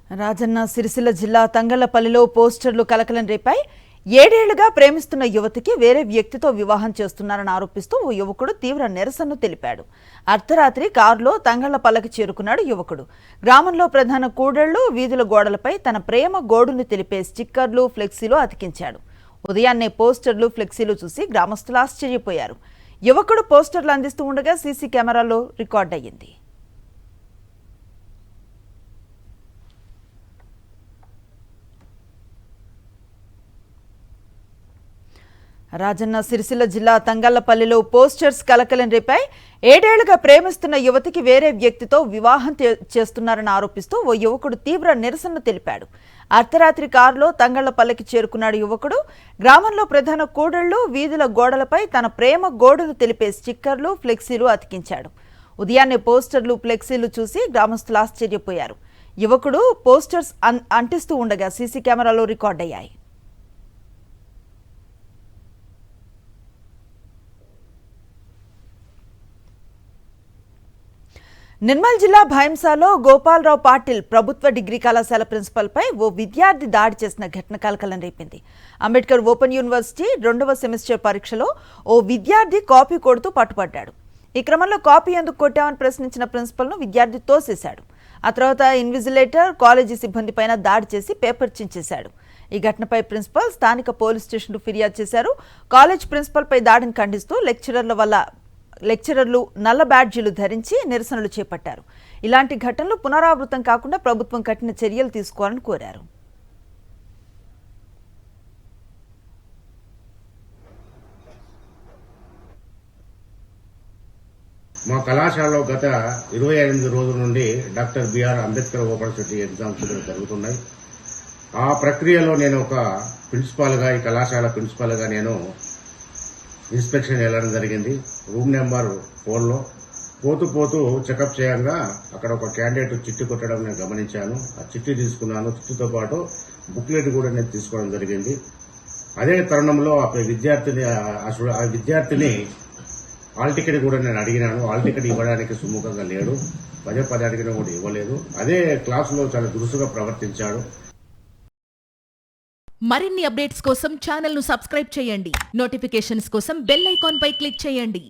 రాజన్న సిరిసిల్ల జిల్లా తంగళ్లపల్లిలో పోస్టర్లు కలకలం రేపాయి. 7 ఏళ్లుగా ప్రేమిస్తున్న యువతికి వేరే వ్యక్తితో వివాహం చేస్తున్నారని ఆరోపిస్తూ ఓ యువకుడు తీవ్ర నిరసనను తెలిపాడు. అర్ధరాత్రి కారులో తంగళ్లపల్లికి చేరుకున్నాడు యువకుడు. గ్రామంలో ప్రధాన కూడళ్లు, వీధుల గోడలపై తన ప్రేమ గోడును తెలిపే స్టిక్కర్లు, ఫ్లెక్సీలు అతికించాడు. ఉదయాన్నే పోస్టర్లు, ఫ్లెక్సీలు చూసి గ్రామస్తులు ఆశ్చర్యపోయారు. యువకుడు పోస్టర్లు అందిస్తూ ఉండగా సీసీ కెమెరాలో రికార్డయ్యింది. రాజన్న సిరిసిల్ల జిల్లా తంగళ్లపల్లిలో పోస్టర్స్ కలకలం రేపాయి. 7 ఏళ్లుగా ప్రేమిస్తున్న యువతికి వేరే వ్యక్తితో వివాహం చేస్తున్నారని ఆరోపిస్తూ ఓ యువకుడు తీవ్ర నిరసన తెలిపాడు. అర్ధరాత్రి కారులో తంగళ్లపల్లికి చేరుకున్నాడు యువకుడు. గ్రామంలో ప్రధాన కూడళ్లు, వీధుల గోడలపై తన ప్రేమ గోడును తెలిపే స్టిక్కర్లు, ఫ్లెక్సీలు అతికించాడు. ఉదయాన్నే పోస్టర్లు, ఫ్లెక్సీలు చూసి గ్రామస్తులు ఆశ్చర్యపోయారు. యువకుడు పోస్టర్స్ అంటిస్తూ ఉండగా సీసీ కెమెరాలో రికార్డయ్యాయి. నిర్మల్ జిల్లా భైంసాలో గోపాలరావు పాటిల్ ప్రభుత్వ డిగ్రీ కళాశాల ప్రిన్సిపల్పై ఓ విద్యార్థి దాడి చేసిన ఘటన కలకలం రేపింది. అంబేద్కర్ ఓపెన్ యూనివర్సిటీ 2వ సెమిస్టర్ పరీక్షలో ఓ విద్యార్థి కాపీ కొడుతూ పట్టుబడ్డాడు. ఈ క్రమంలో కాపీ ఎందుకు కొట్టామని ప్రశ్నించిన ప్రిన్సిపల్ను విద్యార్థి తోసేశాడు. ఆ తర్వాత ఇన్విజిలేటర్, కాలేజీ సిబ్బంది పైన దాడి చేసి పేపర్ చించేశాడు. ఈ ఘటనపై ప్రిన్సిపల్ స్థానిక పోలీస్ స్టేషన్కు ఫిర్యాదు చేశారు. కాలేజ్ ప్రిన్సిపల్పై దాడిని ఖండిస్తూ లెక్చరర్లు నల్ల బ్యాడ్జీలు ధరించి నిరసనలు చేపట్టారు. ఇలాంటి ఘటనలు పునరావృతం కాకుండా ప్రభుత్వం కఠిన చర్యలు తీసుకోవాలని కోరారు. మా కళాశాలలో గత 28 రోజుల నుండి doctor BR Ambedkar open university exams జరుగుతున్నాయి. ఆ ప్రక్రియలో నేను ఒక ప్రిన్సిపాల్గా, ఈ కళాశాల ప్రిన్సిపాల్గా నేను ఇన్స్పెక్షన్ వెళ్ళడం జరిగింది. రూమ్ నెంబర్ 4లో పోతూ చెకప్ చేయంగా అక్కడ ఒక క్యాండిడేట్ చిట్టి కొట్టడం నేను గమనించాను. ఆ చిట్టి తీసుకున్నాను. చిట్టితో పాటు బుక్లెట్ కూడా నేను తీసుకోవడం జరిగింది. అదే తరుణంలో ఆ విద్యార్థిని హాల్ టికెట్ కూడా నేను అడిగినాను. హాల్ టికెట్ ఇవ్వడానికి సుముఖంగా లేడు. పదే అడిగినా కూడా ఇవ్వలేదు. అదే క్లాసులో చాలా దురుసుగా ప్రవర్తించాడు. మరిన్ని అప్డేట్స్ కోసం ఛానల్ ను సబ్స్క్రైబ్ చేయండి. నోటిఫికేషన్స్ కోసం బెల్ ఐకాన్ పై క్లిక్ చేయండి.